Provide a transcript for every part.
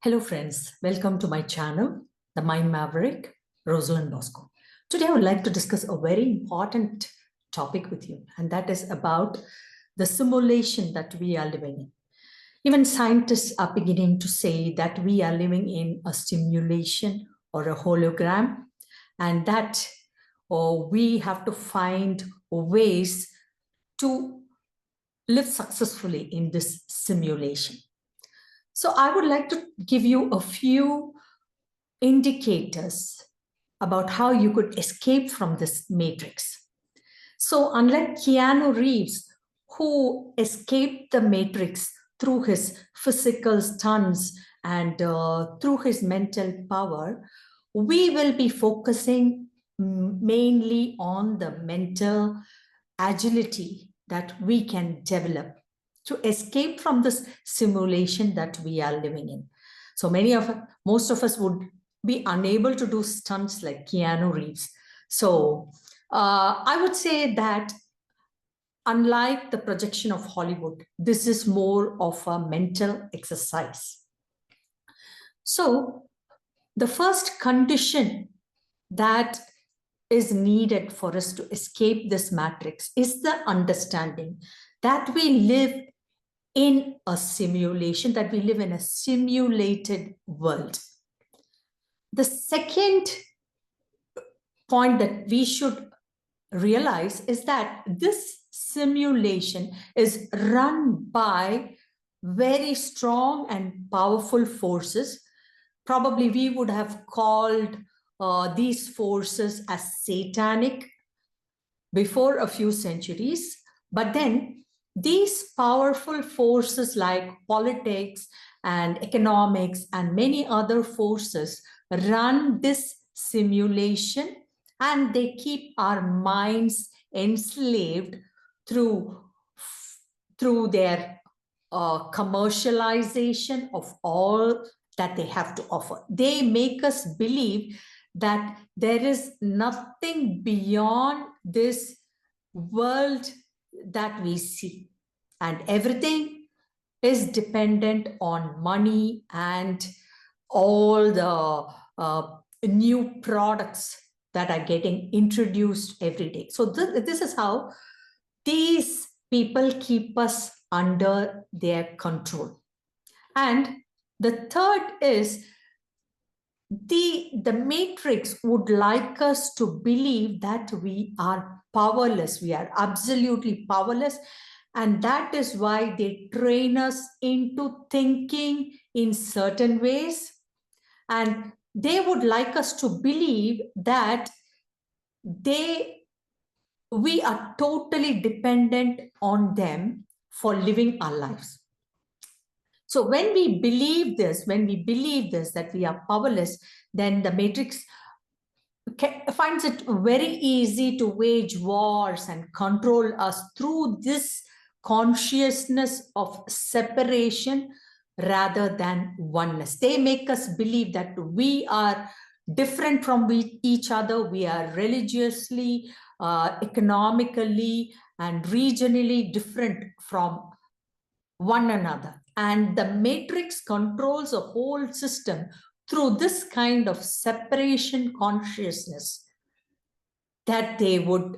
Hello friends, welcome to my channel, The Mind Maverick, Rosalind Bosco. Today I would like to discuss a very important topic with you, and that is about the simulation that we are living in. Even scientists are beginning to say that we are living in a simulation or a hologram, and that we have to find ways to live successfully in this simulation. So I would like to give you a few indicators about how you could escape from this matrix. So unlike Keanu Reeves, who escaped the matrix through his physical stunts and through his mental power, we will be focusing mainly on the mental agility that we can develop to escape from this simulation that we are living in. So most of us would be unable to do stunts like Keanu Reeves. So I would say that unlike the projection of Hollywood, this is more of a mental exercise. So the first condition that is needed for us to escape this matrix is the understanding that we live in a simulation, that we live in a simulated world. The second point that we should realize is that this simulation is run by very strong and powerful forces. Probably we would have called these forces as satanic before a few centuries, but then these powerful forces like politics and economics and many other forces run this simulation, and they keep our minds enslaved through their commercialization of all that they have to offer. They make us believe that there is nothing beyond this world that we see, and everything is dependent on money and all the new products that are getting introduced every day. So this is how these people keep us under their control. And the third is the matrix would like us to believe that we are powerless. We are absolutely powerless. And that is why they train us into thinking in certain ways. And they would like us to believe that we are totally dependent on them for living our lives. So when we believe this, that we are powerless, then the matrix finds it very easy to wage wars and control us through this consciousness of separation rather than oneness. They make us believe that we are different from each other. We are religiously, economically, and regionally different from one another. And the matrix controls a whole system through this kind of separation consciousness that they would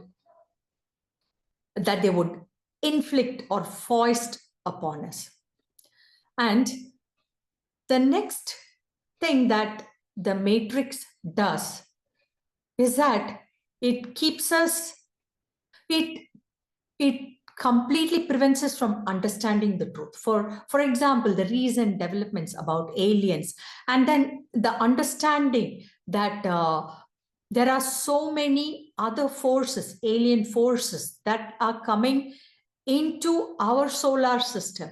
inflict or foist upon us. And the next thing that the matrix does is that it keeps us, it completely prevents us from understanding the truth. For example, the recent developments about aliens, and then the understanding that there are so many other forces, alien forces, that are coming into our solar system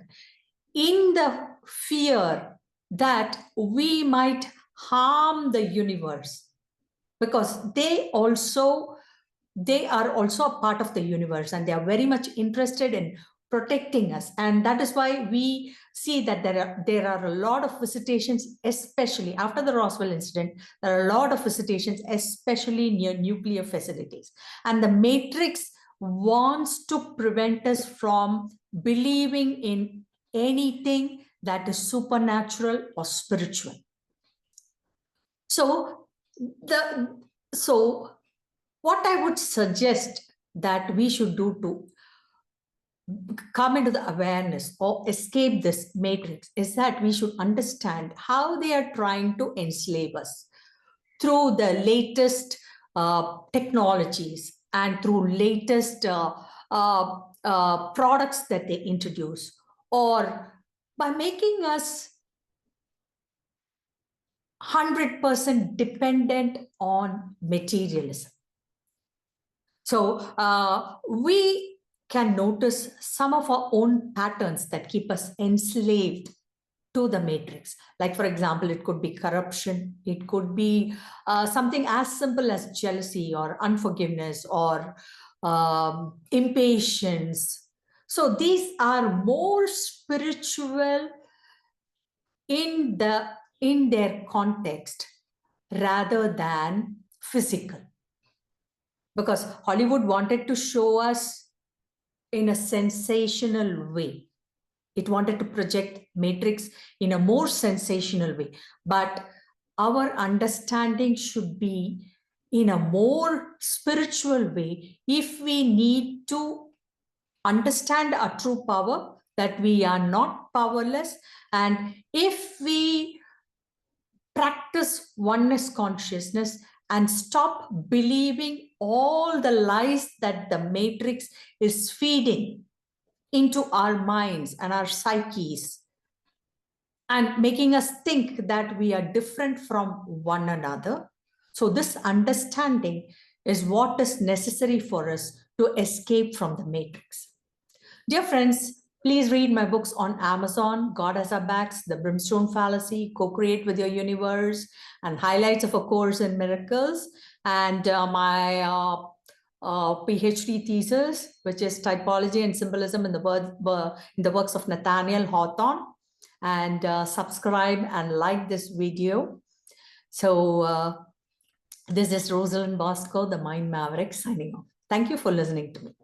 in the fear that we might harm the universe, because they are also a part of the universe, and they are very much interested in protecting us. And that is why we see that there are a lot of visitations, especially after the Roswell incident. There are a lot of visitations, especially near nuclear facilities. And the matrix wants to prevent us from believing in anything that is supernatural or spiritual. So what I would suggest that we should do to come into the awareness or escape this matrix is that we should understand how they are trying to enslave us through the latest technologies and through latest products that they introduce, or by making us 100% dependent on materialism. So we can notice some of our own patterns that keep us enslaved to the matrix. Like, for example, it could be corruption. It could be something as simple as jealousy or unforgiveness or impatience. So these are more spiritual in their context rather than physical. Because Hollywood wanted to show us in a sensational way. It wanted to project Matrix in a more sensational way. But our understanding should be in a more spiritual way if we need to understand our true power, that we are not powerless. And if we practice oneness consciousness and stop believing all the lies that the matrix is feeding into our minds and our psyches and making us think that we are different from one another. So this understanding is what is necessary for us to escape from the matrix. Dear friends, please read my books on Amazon, God Has Our Backs, The Brimstone Fallacy, Co-Create with Your Universe, and Highlights of A Course in Miracles, and my PhD thesis, which is Typology and Symbolism in the works of Nathaniel Hawthorne. And subscribe and like this video. So this is Rosalind Bosco, the Mind Maverick, signing off. Thank you for listening to me.